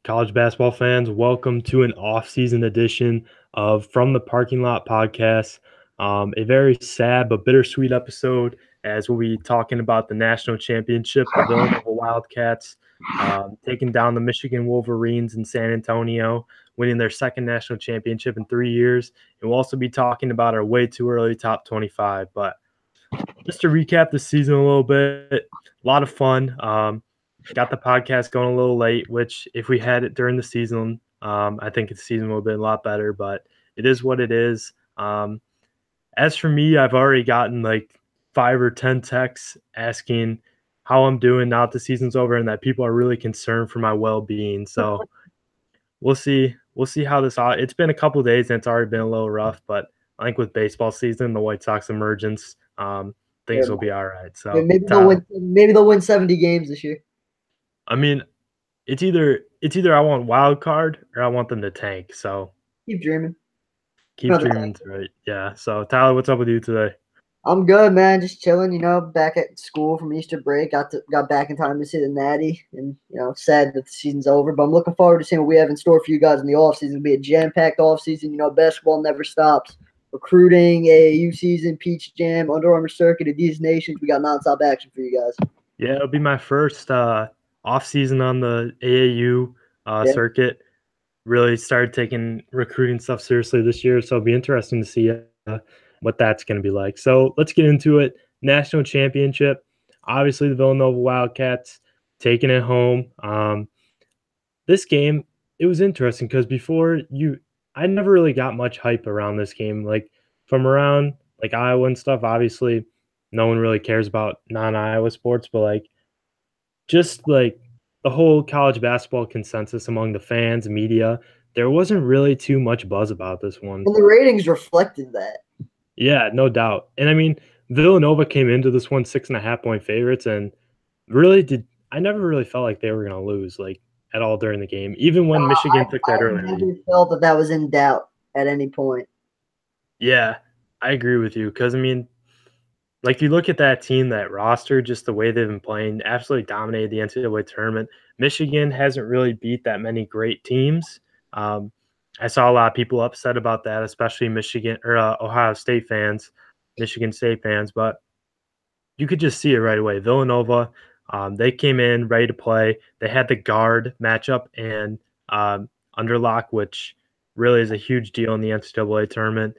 College basketball fans, welcome to an off-season edition of From the Parking Lot podcast. A very sad but bittersweet episode as we'll be talking about the national championship, the Villanova Wildcats taking down the Michigan Wolverines in San Antonio, winning their second national championship in 3 years. And we'll also be talking about our way too early top 25. But just to recap the season a little bit, a lot of fun. Got the podcast going a little late, which if we had it during the season, I think the season would have been a lot better, but it is what it is. As for me, I've already gotten like 5 or 10 texts asking how I'm doing now that the season's over and that people are really concerned for my well-being. So we'll see. We'll see how this – it's been a couple of days and it's already been a little rough, but I think with baseball season, the White Sox emergence, Yeah, things will be all right. So, maybe they'll Tyler, win. Maybe they'll win 70 games this year. I mean, it's either I want wild card or I want them to tank. So Keep dreaming. keep No, dreaming through it. Yeah. So Tyler, what's up with you today? I'm good, man. Just chilling. Back at school from Easter break. Got back in time to see the Natty, and sad that the season's over. But I'm looking forward to seeing what we have in store for you guys in the off season. It'll be a jam-packed off season. Basketball never stops. Recruiting, AAU season, Peach Jam, Under Armour Circuit, Adidas Nations. We got nonstop action for you guys. Yeah, it'll be my first off season on the AAU Yeah. circuit. Really started taking recruiting stuff seriously this year, so it'll be interesting to see what that's going to be like. So let's get into it. National championship. Obviously, the Villanova Wildcats taking it home. This game, it was interesting because I never really got much hype around this game. Like from around like Iowa and stuff, obviously no one really cares about non-Iowa sports, but like just like the whole college basketball consensus among the fans, media, there wasn't really too mumuch buzz about this one. And the ratings reflected that. Yeah, no doubt. And I mean, Villanova came into this one 6.5 point favorites and really did I never really felt like they were gonna lose like at all during the game, even when Michigan took that I early lead. never felt that was in doubt at any point. Yeah, I agree with you because I mean, like you look at that team, that roster, just the way they've been playing, absolutely dominated the NCAA tournament. Michigan hasn't really beat that many great teams. Um, I saw a lot of people upset about that, especially Michigan or Ohio State fans, Michigan State fans. But you could just see it right away. Villanova, they came in ready to play. They had the guard matchup and Underlock, which really is a huge deal in the NCAA tournament.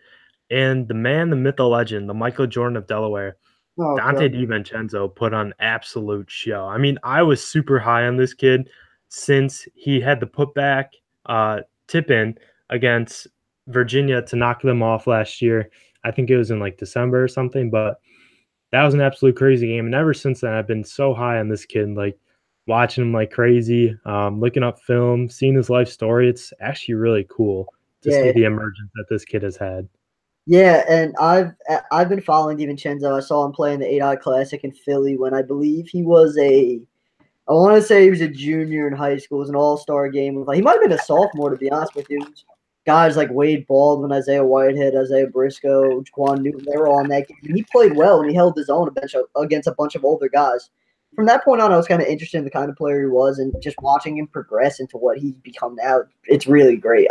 And the man, the myth, the legend, the Michael Jordan of Delaware, Oh, Dante God. DiVincenzo put on an absolute show. I mean, I was super high on this kid since he had the putback tip in against Virginia to knock them off last year. I think it was in like December or something, but that was an absolute crazy game. And ever since then, I've been so high on this kid, like watching him like crazy, looking up film, seeing his life story. It's actually really cool to see Yeah. the emergence that this kid has had. Yeah, and I've been following DiVincenzo. I saw him play in the 8-Eye Classic in Philly when I believe he was I want to say he was a junior in high school. It was an all-star game. He might have been a sophomore, to be honest with you. Guys like Wade Baldwin, Isaiah Whitehead, Isaiah Briscoe, Jaquan Newton, they were all in that game. And he played well, and he held his own against a bunch of older guys. From that point on, I was kind of interested in the kind of player he was, and just watching him progress into what he's become now, it's really great.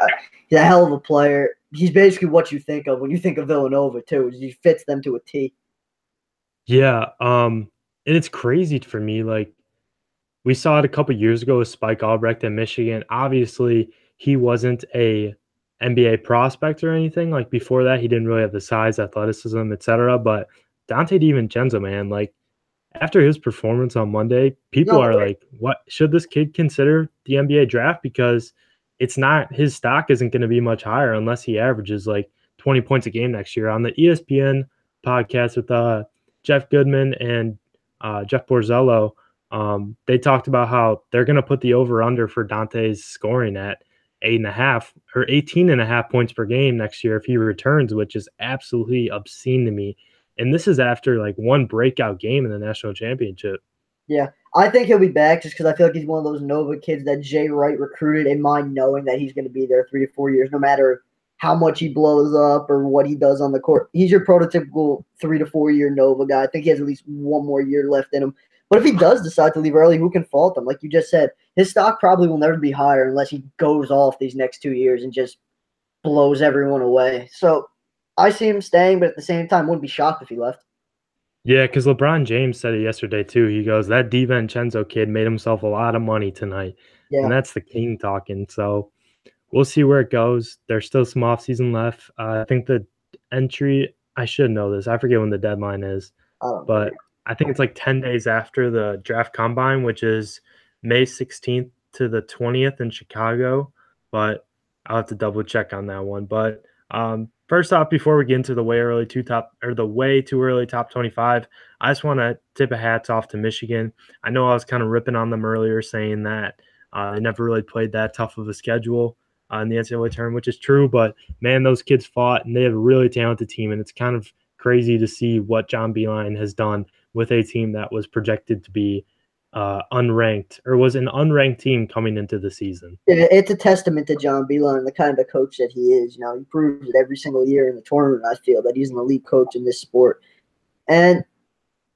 He's a hell of a player. He's basically what you think of when you think of Villanova, too. He fits them to a T. Yeah, and it's crazy for me. Like we saw it a couple years ago with Spike Albrecht at Michigan. Obviously, he wasn't a NBA prospect or anything. Like before that, he didn't really have the size, athleticism, etc. But Dante DiVincenzo, man, like after his performance on Monday, people No, are like, "What should this kid consider the NBA draft?" Because it's not his stock isn't going to be much higher unless he averages like 20 points a game next year. On the ESPN podcast with Jeff Goodman and Jeff Borzello, they talked about how they're going to put the over under for Dante's scoring at 8.5 or 18.5 points per game next year if he returns, which is absolutely obscene to me. And this is after like one breakout game in the national championship. yeah, I think he'll be back just because I feel like he's one of those Nova kids that Jay Wright recruited in mind knowing that he's going to be there 3 to 4 years, no matter how much he blows up or what he does on the court. He's your prototypical 3 to 4 year Nova guy. I think he has at least one more year left in him. But if he does decide to leave early, who can fault him? Like you just said, his stock probably will never be higher unless he goes off these next 2 years and just blows everyone away. So I see him staying, but at the same time, wouldn't be shocked if he left. Yeah, because LeBron James said it yesterday too. He goes, "That DiVincenzo kid made himself a lot of money tonight," and Yeah. that's the king talking. So we'll see where it goes. There's still some offseason left. I think the entry. I should know this. I forget when the deadline is, I don't know. but I think it's like 10 days after the draft combine, which is May 16th to the 20th in Chicago. But I'll have to double check on that one. But first off, before we get into the way too early top 25, I just want to tip a hats off to Michigan. I know I was kind of ripping on them earlier, saying that they never really played that tough of a schedule in the NCAA tournament, which is true. But man, those kids fought, and they have a really talented team, and it's kind of crazy to see what John Beilein has done with a team that was projected to be unranked, or was an unranked team coming into the season. It's a testament to John Beilein, the kind of coach that he is. You know, he proves it every single year in the tournament. I feel that he's an elite coach in this sport, and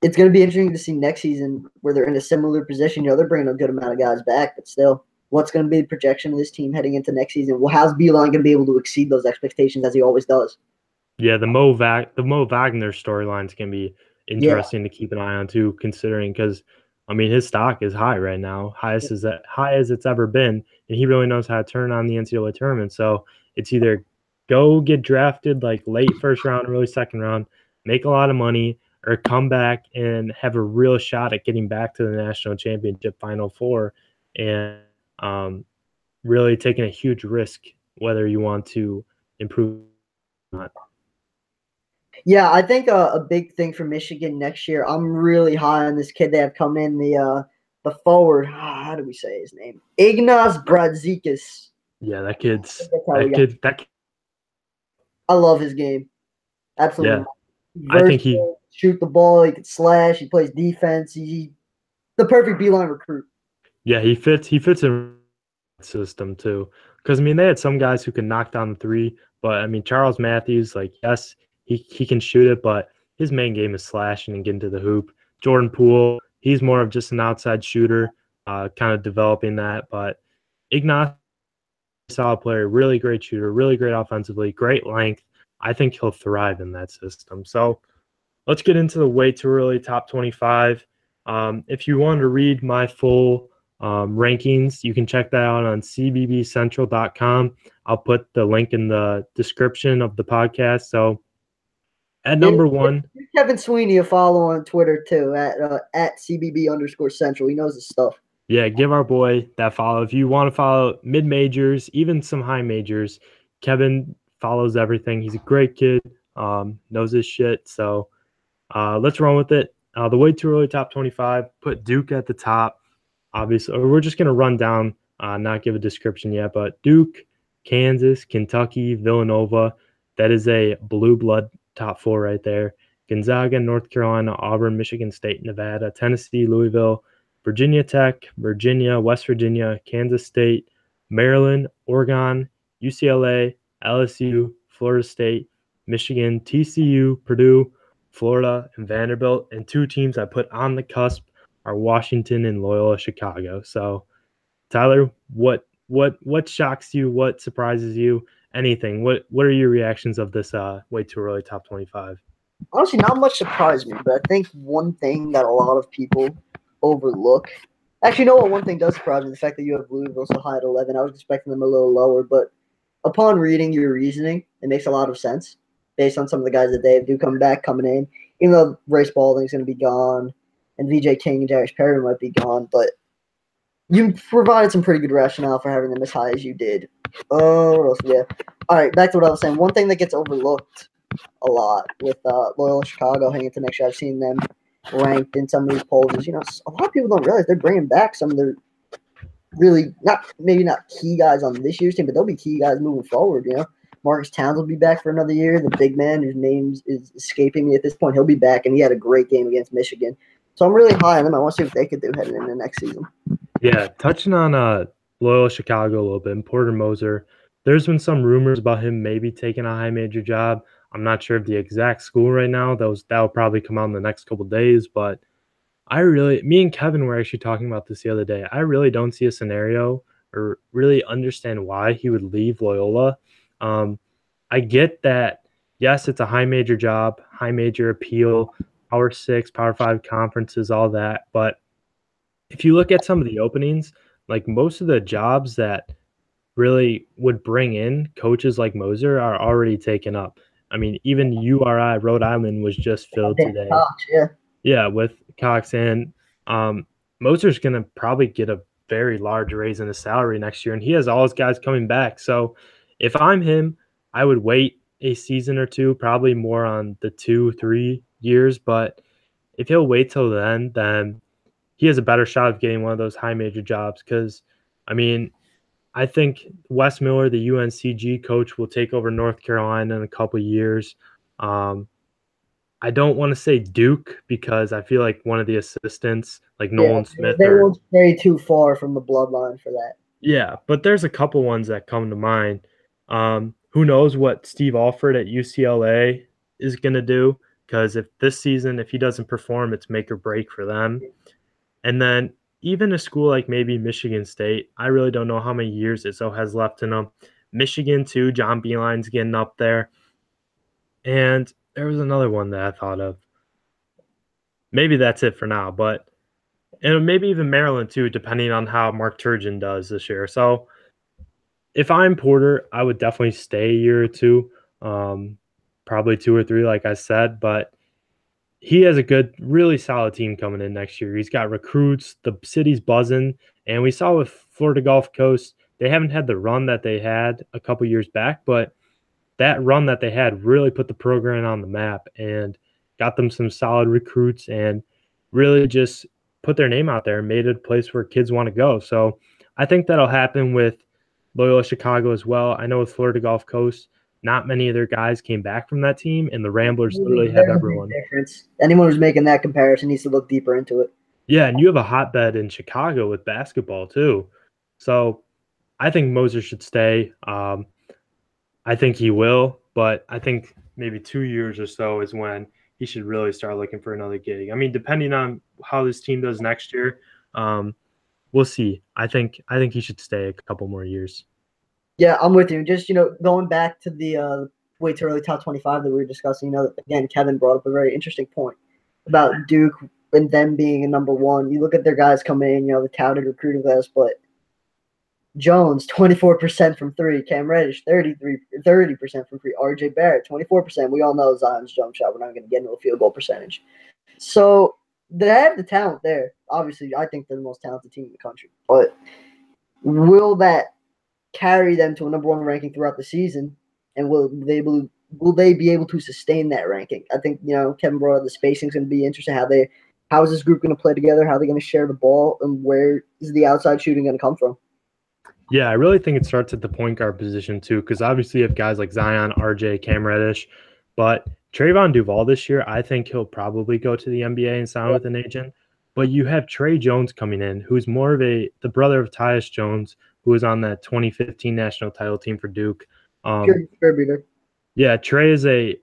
it's going to be interesting to see next season where they're in a similar position. You know, they're bringing a good amount of guys back, but still, what's going to be the projection of this team heading into next season? Well, how's Beilein going to be able to exceed those expectations as he always does? Yeah, the Mo Wagner storyline's going to be interesting to keep an eye on too, considering because I mean his stock is high right now, high as it's ever been, and he really knows how to turn on the NCAA tournament. So it's either go get drafted like late first round, early second round, make a lot of money, or come back and have a real shot at getting back to the national championship Final Four, and really taking a huge risk whether you want to improve or not. Yeah, I think a big thing for Michigan next year. I'm really high on this kid they have come in the forward. How do we say his name? Ignaz Brazdeikis. Yeah, that kid. I love his game. Absolutely. Yeah. I think he shoot the ball. He can slash. He plays defense. He's the perfect Beilein recruit. Yeah, he fits in the system too. Because I mean, they had some guys who can knock down the three, but I mean, Charles Matthews, like yes, he can shoot it, but his main game is slashing and getting to the hoop. Jordan Poole, he's more of just an outside shooter, kind of developing that. But Ignaz, solid player, really great shooter, really great offensively, great length. I think he'll thrive in that system. So let's get into the way too early top 25. If you want to read my full rankings, you can check that out on cbbcentral.com. I'll put the link in the description of the podcast. So at number one, Kevin Sweeney a follow on Twitter too at CBB_Central. He knows his stuff. Yeah, give our boy that follow. If you want to follow mid majors, even some high majors, Kevin follows everything. He's a great kid, knows his shit. So let's run with it. The way too early top 25, put Duke at the top. Obviously, we're just going to run down, not give a description yet, but Duke, Kansas, Kentucky, Villanova. That is a blue blood top four right there. Gonzaga, North Carolina, Auburn, Michigan State, Nevada, Tennessee, Louisville, Virginia Tech, Virginia, West Virginia, Kansas State, Maryland, Oregon, UCLA, LSU, Florida State, Michigan, TCU, Purdue, Florida, and Vanderbilt. And two teams I put on the cusp are Washington and Loyola Chicago. So, Tyler, what shocks you? What surprises you? Anything? What are your reactions of this way too early top 25? Honestly, not much surprised me, but I think one thing that a lot of people overlook. Actually, you know what? One thing does surprise me: the fact that you have Louisville so high at 11. I was expecting them a little lower, but upon reading your reasoning, it makes a lot of sense based on some of the guys that they do coming in. Even though Race Baldwin's going to be gone, and VJ King and Darius Perry might be gone, but you provided some pretty good rationale for having them as high as you did. Oh, what else? Yeah. All right, back to what I was saying. One thing that gets overlooked a lot with Loyola Chicago heading into next year, I've seen them ranked in some of these polls is, a lot of people don't realize they're bringing back some of their really maybe not key guys on this year's team, but they'll be key guys moving forward. Marcus Towns will be back for another year. The big man whose name is escaping me at this point, he'll be back, and he had a great game against Michigan. So I'm really high on them. I want to see what they could do heading into next season. Yeah, touching on Loyola Chicago a little bit, and Porter Moser, there's been some rumors about him maybe taking a high major job. I'm not sure of the exact school right now. That'll probably come out in the next couple of days, but me and Kevin were actually talking about this the other day. I really don't see a scenario or really understand why he would leave Loyola. Um, I get that, yes, it's a high major job, high major appeal, Power Six, Power Five conferences, all that. But if you look at some of the openings, like most of the jobs that really would bring in coaches like Moser are already taken up. I mean, even URI, Rhode Island, was just filled Damn, today. Cox, yeah. Yeah, with Cox and Moser's going to probably get a very large raise in his salary next year, and he has all his guys coming back. So if I'm him, I would wait a season or two, probably more on the 2-3 years. But if he'll wait till then he has a better shot of getting one of those high major jobs. Because, I mean, I think Wes Miller, the UNCG coach, will take over North Carolina in a couple years. Um, I don't want to say Duke because I feel like one of the assistants, like Yeah, Nolan Smith, they or won't stray too far from the bloodline for that. yeah, but there's a couple ones that come to mind. Who knows what Steve Alford at UCLA is going to do? Because if this season, if he doesn't perform, it's make or break for them. And then even a school like maybe Michigan State, I really don't know how many years Izzo has left in them. Michigan too, John Beeline's getting up there. And there was another one that I thought of. Maybe that's it for now, but and maybe even Maryland too, depending on how Mark Turgeon does this year. So if I'm Porter, I would definitely stay a year or two, probably 2 or 3, like I said. But he has a good, really solid team coming in next year. He's got recruits, the city's buzzing, and we saw with Florida Gulf Coast, they haven't had the run that they had a couple years back, but that run that they had really put the program on the map and got them some solid recruits and really just put their name out there and made it a place where kids want to go. So I think that'll happen with Loyola Chicago as well. I know with Florida Gulf Coast, not many of their guys came back from that team, and the Ramblers literally have There's a big everyone. difference. Anyone who's making that comparison needs to look deeper into it. Yeah, and you have a hotbed in Chicago with basketball too. So I think Moser should stay. I think he will, but I think maybe 2 years or so is when he should really start looking for another gig. I mean, depending on how this team does next year, um, we'll see. I think he should stay a couple more years. Yeah, I'm with you. Just going back to the way too early top 25 that we were discussing. Again, Kevin brought up a very interesting point about Duke and them being a number one. You look at their guys coming in, the touted recruiting class, but Jones 24% from three, Cam Reddish 30% from three, RJ Barrett 24%. We all know Zion's jump shot. We're not going to get into a field goal percentage. So they have the talent there. Obviously, I think they're the most talented team in the country. But will that carry them to a number one ranking throughout the season, and will they be able to sustain that ranking? I think Kevin brought up the spacing is going to be interesting. How is this group going to play together? How are they going to share the ball, and where is the outside shooting going to come from? Yeah, I really think it starts at the point guard position too, because obviously you have guys like Zion, RJ, Cam Reddish, but Trayvon Duval this year, I think he'll probably go to the NBA and sign with an agent. But you have Trey Jones coming in, who's more of the brother of Tyus Jones, who was on that 2015 national title team for Duke. Pure distributor. Yeah, Trey is a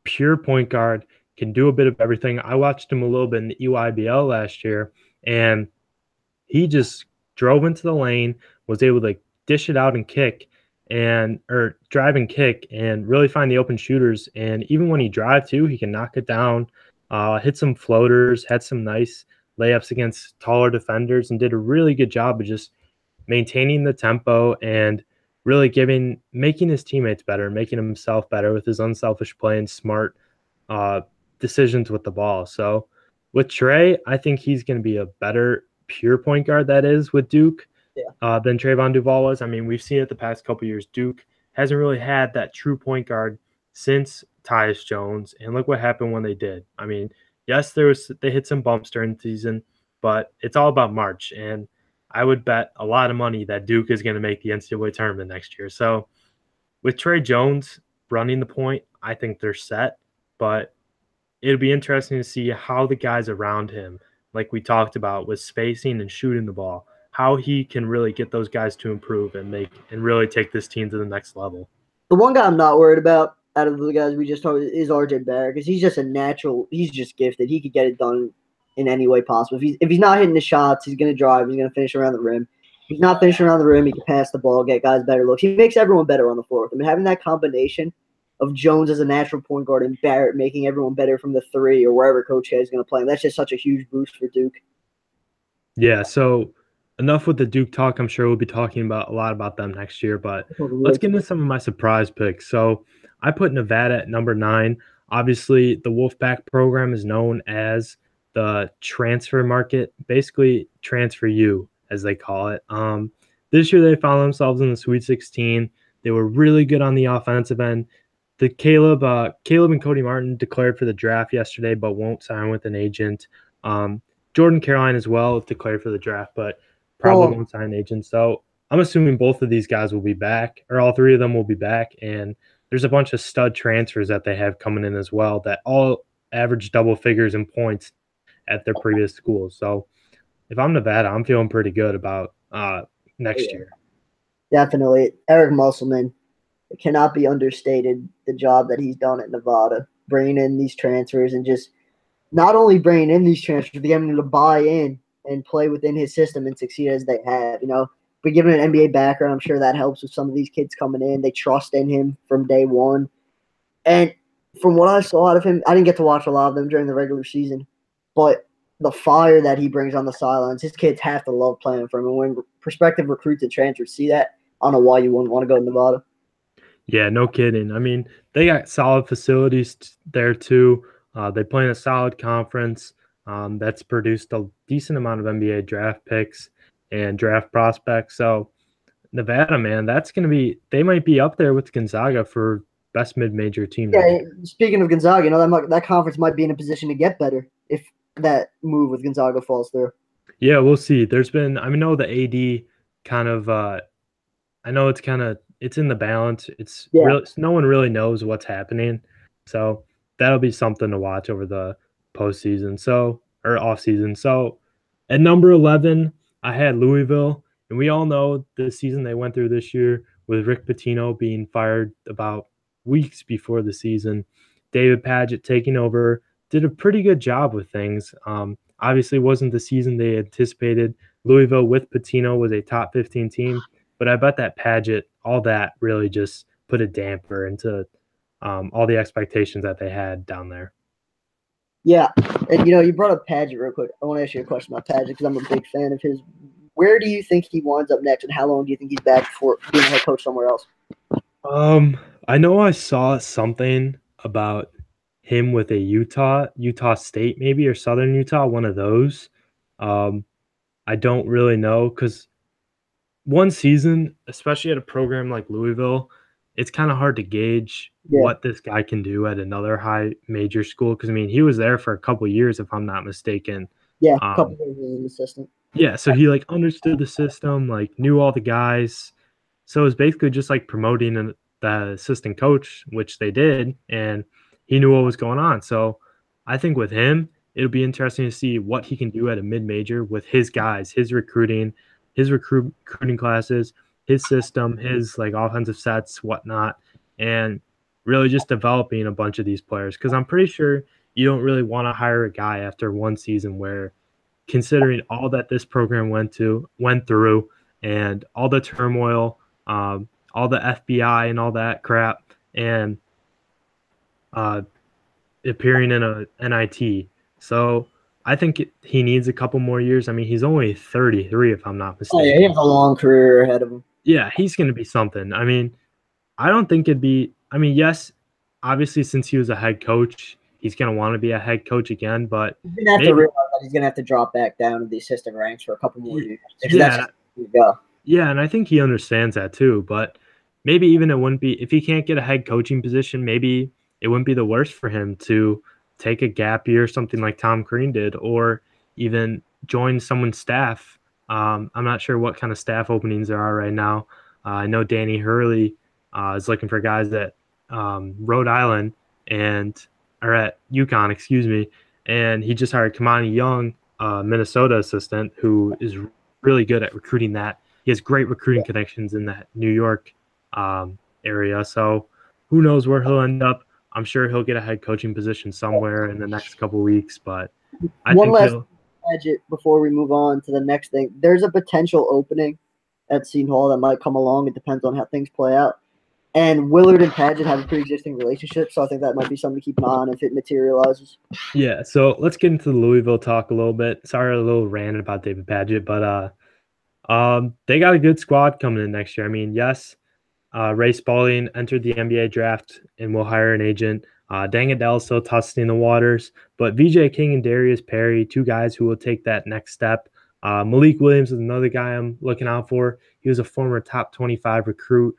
pure point guard, can do a bit of everything. I watched him a little bit in the EYBL last year, and he just drove into the lane, was able to dish it out and kick or drive and kick and really find the open shooters. And even when he drives too, he can knock it down, hit some floaters, had some nice layups against taller defenders, and did a really good job of just maintaining the tempo and really making his teammates better, making himself better with his unselfish play and smart decisions with the ball. So with Trey, I think he's going to be a better pure point guard that is with Duke than Trayvon Duval was. I mean, we've seen it the past couple years. Duke hasn't really had that true point guard since Tyus Jones, and look what happened when they did. I mean, yes, they hit some bumps during the season, but it's all about March, and I would bet a lot of money that Duke is going to make the NCAA tournament next year. So with Trey Jones running the point, I think they're set, but it'll be interesting to see how the guys around him, like we talked about with spacing and shooting the ball, how he can really get those guys to improve and really take this team to the next level. The one guy I'm not worried about out of the guys we just talked is RJ Barrett, because he's just a natural. He's just gifted. He could get it done in any way possible. If he's not hitting the shots, he's going to drive. He's going to finish around the rim. If he's not finishing around the rim, he can pass the ball, get guys better looks. He makes everyone better on the floor. I mean, having that combination of Jones as a natural point guard and Barrett making everyone better from the three or wherever Coach K is going to play him, that's just such a huge boost for Duke. Yeah, so enough with the Duke talk. I'm sure we'll be talking about a lot about them next year, but let's get into some of my surprise picks. So I put Nevada at number 9. Obviously, the Wolfpack program is known as the transfer market, basically transfer U, as they call it. This year they found themselves in the Sweet 16. They were really good on the offensive end. The Caleb and Cody Martin declared for the draft yesterday, but won't sign with an agent. Jordan Caroline as well declared for the draft, but probably won't sign an agent. So I'm assuming both of these guys will be back, or all three of them will be back. And there's a bunch of stud transfers that they have coming in as well that all average double figures in points at their previous schools. So if I'm Nevada, I'm feeling pretty good about next year. Definitely. Eric Musselman, it cannot be understated the job that he's done at Nevada, bringing in these transfers and just not only bringing in these transfers, but getting them to buy in and play within his system and succeed as they have. But given an NBA background, I'm sure that helps with some of these kids coming in. They trust in him from day one. And from what I saw out of him, I didn't get to watch a lot of them during the regular season, but the fire that he brings on the sidelines, his kids have to love playing for him. And when prospective recruits and transfers see that, I don't know why you wouldn't want to go to Nevada. Yeah, no kidding. I mean, they got solid facilities there too. They play in a solid conference that's produced a decent amount of NBA draft picks and draft prospects. So Nevada, man, that's going to be – they might be up there with Gonzaga for best mid-major team. Yeah, speaking of Gonzaga, that conference might be in a position to get better if that move with Gonzaga falls through. Yeah, we'll see. There's been – I know the AD kind of I know it's kind of – it's in the balance. It's really, no one really knows what's happening. So that'll be something to watch over the postseason. Or off season. So at number 11, I had Louisville, and we all know the season they went through this year with Rick Pitino being fired about weeks before the season. David Padgett taking over, did a pretty good job with things. Obviously wasn't the season they anticipated. Louisville with Pitino was a top 15 team, but I bet that Padgett, all that really just put a damper into all the expectations that they had down there. Yeah, and you brought up Padgett real quick. I want to ask you a question about Padgett because I'm a big fan of his. Where do you think he winds up next, and how long do you think he's back for being a head coach somewhere else? I know I saw something about him with a Utah State maybe, or Southern Utah, one of those. I don't really know because one season, especially at a program like Louisville, it's kind of hard to gauge what this guy can do at another high major school. Because, I mean, he was there for a couple of years, if I'm not mistaken. Yeah, a couple of years as an assistant. Yeah, so he, understood the system, knew all the guys. So it was basically just, promoting the assistant coach, which they did, and he knew what was going on. So I think with him, it'll be interesting to see what he can do at a mid-major with his guys, his recruiting classes, his system, his offensive sets, whatnot, and really just developing a bunch of these players. Because I'm pretty sure you don't really want to hire a guy after one season where, considering all that this program went through, and all the turmoil, all the FBI and all that crap, and appearing in a NIT. So I think he needs a couple more years. I mean, he's only 33, if I'm not mistaken. Oh, yeah, he has a long career ahead of him. Yeah, he's going to be something. I mean, I don't think it'd be – I mean, yes, obviously since he was a head coach, he's going to want to be a head coach again, but he's going to have to realize that he's going to have to drop back down to the assistant ranks for a couple more years. Yeah, and I think he understands that too, but maybe even it wouldn't be – if he can't get a head coaching position, maybe it wouldn't be the worst for him to take a gap year, something like Tom Crean did, or even join someone's staff. I'm not sure what kind of staff openings there are right now. I know Danny Hurley is looking for guys at Rhode Island or at UConn, and he just hired Kamani Young, Minnesota assistant, who is really good at recruiting that. He has great recruiting connections in that New York area, so who knows where he'll end up. I'm sure he'll get a head coaching position somewhere in the next couple of weeks, but I One think last he'll. gadget before we move on to the next thing. There's a potential opening at Seton Hall that might come along. It depends on how things play out. And Willard and Paget have a pre-existing relationship, so I think that might be something to keep an eye on if it materializes. Yeah, so let's get into the Louisville talk a little bit. Sorry, a little rant about David Paget, but they got a good squad coming in next year. I mean, yes, Ray Spalding entered the NBA draft and will hire an agent. Deng Adele still testing the waters, but VJ King and Darius Perry, two guys who will take that next step. Malik Williams is another guy I'm looking out for. He was a former top 25 recruit.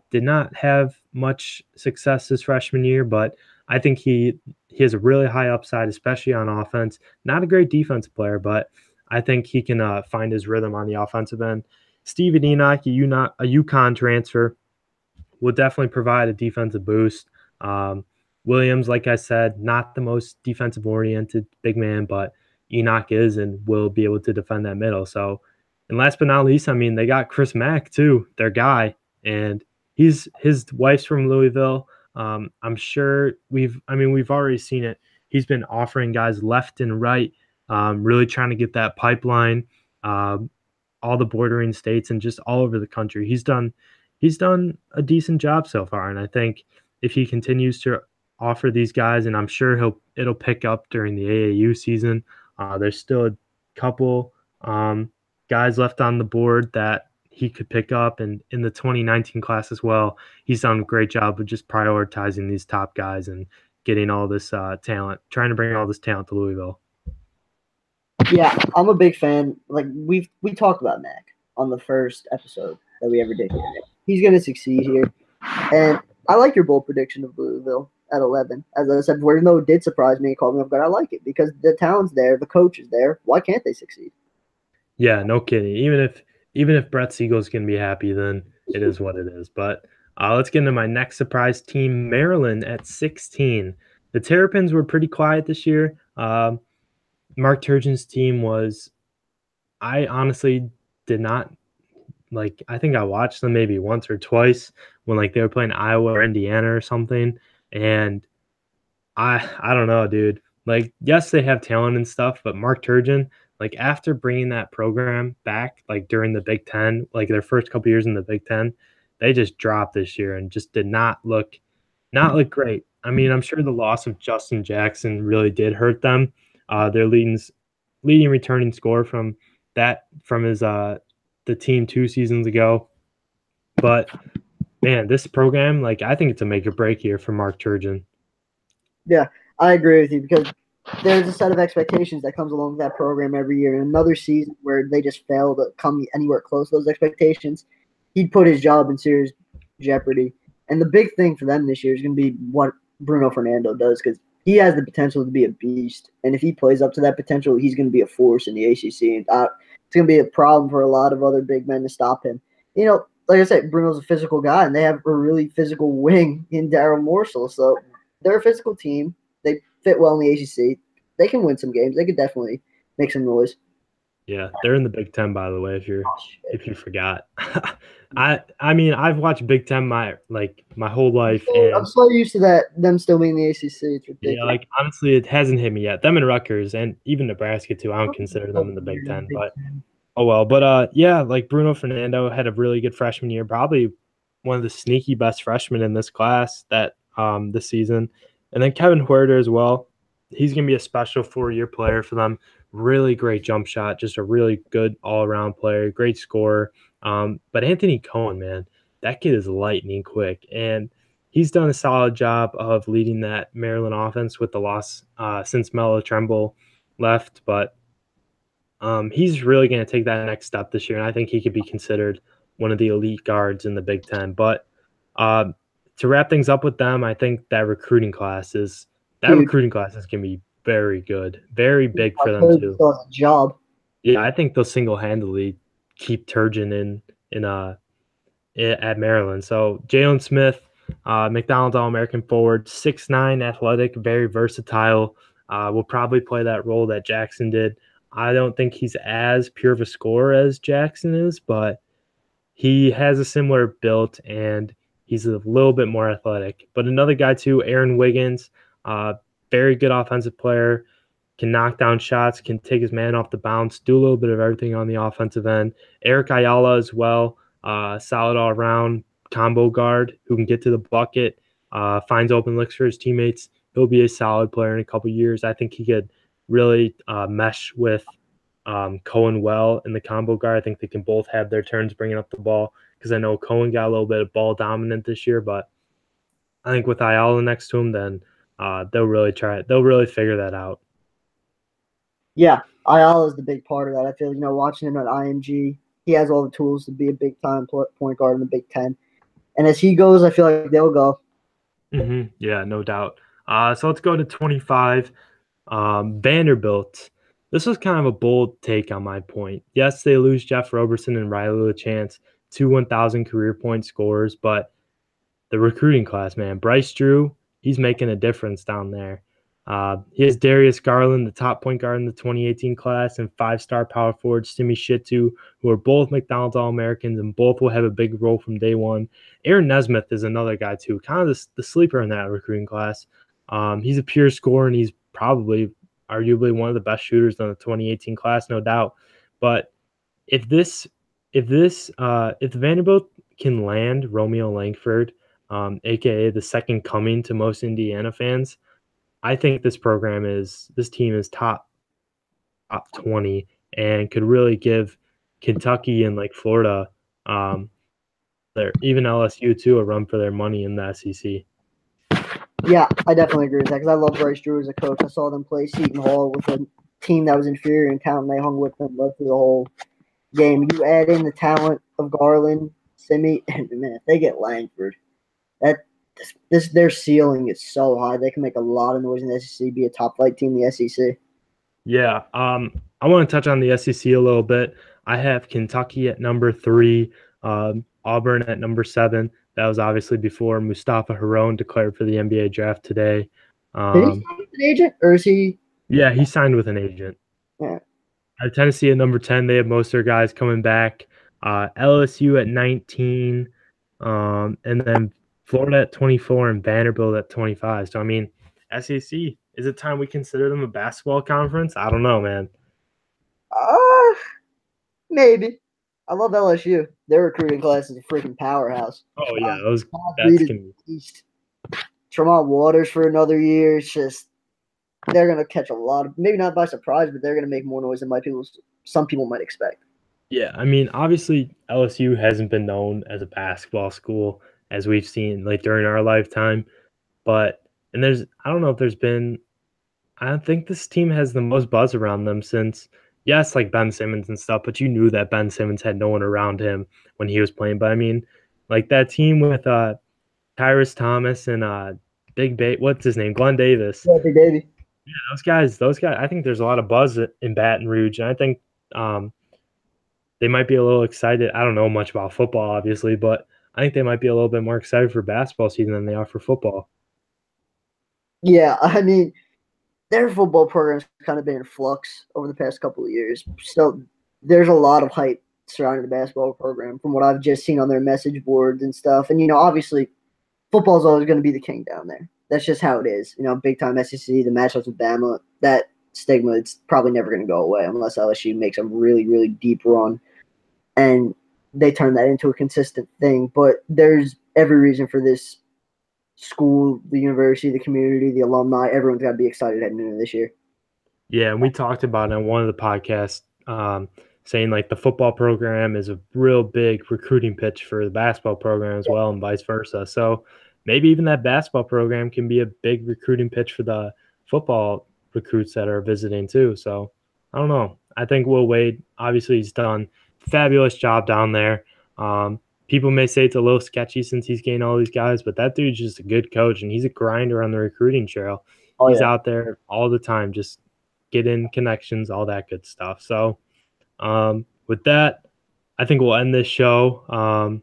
Did not have much success his freshman year, but I think he has a really high upside, especially on offense. Not a great defensive player, but I think he can find his rhythm on the offensive end. Steven Enoch, a UConn transfer, will definitely provide a defensive boost. Williams, like I said, not the most defensive oriented big man, but Enoch is and will be able to defend that middle. So, and last but not least, I mean, they got Chris Mack too, their guy, and his wife's from Louisville. I'm sure we've already seen it. He's been offering guys left and right, really trying to get that pipeline, all the bordering states and just all over the country. He's done a decent job so far, and I think if he continues to offer these guys, and I'm sure it'll pick up during the AAU season. There's still a couple guys left on the board that he could pick up, and in the 2019 class as well, he's done a great job of just prioritizing these top guys and getting all this talent, trying to bring all this talent to Louisville. Yeah, I'm a big fan. Like we talked about Mac on the first episode that we ever did here. He's going to succeed here, and I like your bold prediction of Louisville at 11. As I said, even though it did surprise me and caught me off guard, I like it because the talent's there, the coach is there. Why can't they succeed? Yeah, no kidding. Even if Brett Siegel's gonna be happy, then it is what it is. But let's get into my next surprise team, Maryland at 16. The Terrapins were pretty quiet this year. Mark Turgeon's team was. I honestly did not like. I think I watched them maybe once or twice when like they were playing Iowa or Indiana or something, and I don't know, dude. Like, yes, they have talent and stuff, but Mark Turgeon, like after bringing that program back, like during the Big Ten, like their first couple years in the Big Ten, they just dropped this year and just did not look great. I mean, I'm sure the loss of Justin Jackson really did hurt them. Their leading returning score from his the team 2 seasons ago. But man, this program, like I think it's a make or break here for Mark Turgeon. Yeah, I agree with you because there's a set of expectations that comes along with that program every year. And another season where they just fail to come anywhere close to those expectations, he'd put his job in serious jeopardy. And the big thing for them this year is going to be what Bruno Fernando does because he has the potential to be a beast. And if he plays up to that potential, he's going to be a force in the ACC. And it's going to be a problem for a lot of other big men to stop him. You know, like I said, Bruno's a physical guy, and they have a really physical wing in Daryl Morsell. So they're a physical team. They fit well in the ACC. They can win some games. They could definitely make some noise. Yeah, they're in the Big Ten, by the way, if you forgot. I mean, I've watched Big Ten my whole life, and I'm so used to that them still being in the ACC. It's ridiculous. yeah, like honestly, it hasn't hit me yet. Them and Rutgers, and even Nebraska too. I don't consider them in the Big Ten, but oh well. But yeah, like Bruno Fernando had a really good freshman year, probably one of the sneaky best freshmen in this class that this season, and then Kevin Huerter as well. He's gonna be a special 4-year player for them. Really great jump shot, just a really good all-around player, great scorer. But Anthony Cohen, man, that kid is lightning quick, and he's done a solid job of leading that Maryland offense with the loss since Melo Trimble left. But he's really going to take that next step this year, and I think he could be considered one of the elite guards in the Big Ten. But to wrap things up with them, I think that recruiting class is going to be very good, very big for them too. Still has a job. Yeah, I think they'll single-handedly keep Turgeon at Maryland. So Jalen Smith, McDonald's All-American forward, 6'9", athletic, very versatile. Will probably play that role that Jackson did. I don't think he's as pure of a scorer as Jackson is, but he has a similar build and he's a little bit more athletic. But another guy too, Aaron Wiggins, very good offensive player. can knock down shots, can take his man off the bounce, do a little bit of everything on the offensive end. Eric Ayala as well, solid all around combo guard who can get to the bucket, finds open looks for his teammates. He'll be a solid player in a couple years. I think he could really mesh with Cohen well in the combo guard. I think they can both have their turns bringing up the ball because I know Cohen got a little bit of ball dominant this year, but I think with Ayala next to him, then they'll really try it. They'll really figure that out. Yeah, Ayala is the big part of that. I feel watching him at IMG, he has all the tools to be a big time point guard in the Big Ten. And as he goes, I feel like they'll go. Mm-hmm. Yeah, no doubt. So let's go to 25. Vanderbilt. This was kind of a bold take on my point. Yes, they lose Jeff Roberson and Riley LaChance, 2 1,000 career point scorers, but the recruiting class, man, Bryce Drew, he's making a difference down there. He has Darius Garland, the top point guard in the 2018 class, and 5-star power forward Simi Shittu, who are both McDonald's All-Americans and both will have a big role from day one. Aaron Nesmith is another guy, too, kind of the sleeper in that recruiting class. He's a pure scorer, and he's probably arguably one of the best shooters in the 2018 class, no doubt. But if Vanderbilt can land Romeo Langford, aka the second coming to most Indiana fans, I think this team is top 20 and could really give Kentucky and like Florida, even LSU too, a run for their money in the SEC. Yeah, I definitely agree with that because I love Bryce Drew as a coach. I saw them play Seton Hall with a team that was inferior in talent. They hung with them led through the whole game. You add in the talent of Garland, Simi, and man, if they get Langford, their ceiling is so high. They can make a lot of noise in the SEC, be a top flight team in the SEC. Yeah, I want to touch on the SEC a little bit. I have Kentucky at number 3, Auburn at number 7. That was obviously before Mustafa Harone declared for the NBA draft today. Did he sign with an agent, or is he? Yeah, he signed with an agent. Yeah. I have Tennessee at number 10. They have most of their guys coming back. LSU at 19, and then Florida at 24 and Vanderbilt at 25. So, I mean, SEC, is it time we consider them a basketball conference? I don't know, man. Maybe. I love LSU. Their recruiting class is a freaking powerhouse. Oh, yeah. That's East. Tremont Waters for another year. It's just they're going to catch a lot of, maybe not by surprise, but they're going to make more noise than some people might expect. Yeah, I mean, obviously LSU hasn't been known as a basketball school as we've seen like during our lifetime, but I don't know if there's been. I don't think this team has the most buzz around them since, yes, like Ben Simmons and stuff, but you knew that Ben Simmons had no one around him when he was playing. But I mean, like that team with Tyrus Thomas and what's his name, Glenn Davis. Yeah, Big Baby. Yeah, those guys. I think there's a lot of buzz in Baton Rouge, and I think they might be a little excited. I don't know much about football, obviously, but I think they might be a little bit more excited for basketball season than they are for football. Yeah, I mean, their football program's kind of been in flux over the past couple of years. So there's a lot of hype surrounding the basketball program from what I've just seen on their message boards and stuff. And, obviously football's always going to be the king down there. That's just how it is. Big time SEC, the matchups with Bama, that stigma, it's probably never going to go away unless LSU makes a really, really deep run and they turn that into a consistent thing. But there's every reason for this school, the university, the community, the alumni, everyone's got to be excited heading into this year. Yeah, and we talked about it on one of the podcasts saying like the football program is a real big recruiting pitch for the basketball program as well and vice versa. So maybe even that basketball program can be a big recruiting pitch for the football recruits that are visiting too. So I don't know. I think Will Wade, obviously he's done a fabulous job down there. People may say it's a little sketchy since he's gained all these guys, but that dude's just a good coach and he's a grinder on the recruiting trail. He's out there all the time, just getting connections, all that good stuff. So with that, I think we'll end this show.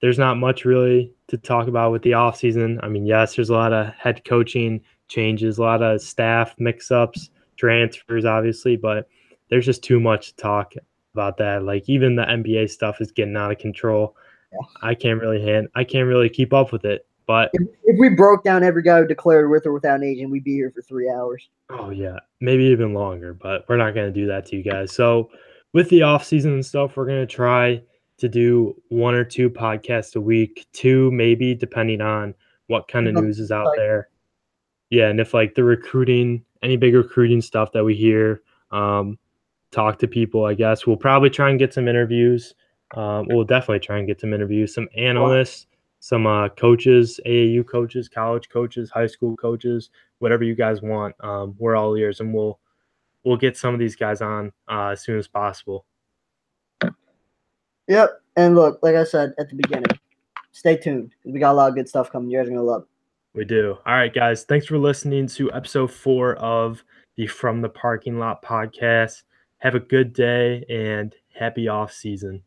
There's not much really to talk about with the offseason. I mean, yes, there's a lot of head coaching changes, a lot of staff mix-ups, transfers, obviously, but there's just too much to talk about that. Like even the NBA stuff is getting out of control. Yeah. I can't really keep up with it. But If we broke down every guy who declared with or without an agent, we'd be here for 3 hours. oh yeah, maybe even longer, but we're not gonna do that to you guys. So with the off season and stuff, we're gonna try to do 1 or 2 podcasts a week, 2 maybe, depending on what kind of news is out there. Yeah, and if like the recruiting, any big recruiting stuff that we hear, talk to people, I guess. We'll probably try and get some interviews. We'll definitely try and get some interviews, some analysts, some coaches, AAU coaches, college coaches, high school coaches, whatever you guys want. We're all ears, and we'll get some of these guys on as soon as possible. Yep. And look, like I said at the beginning, stay tuned. We got a lot of good stuff coming. You guys are going to love it. We do. All right, guys. Thanks for listening to episode 4 of the From the Parking Lot podcast. Have a good day and happy off season.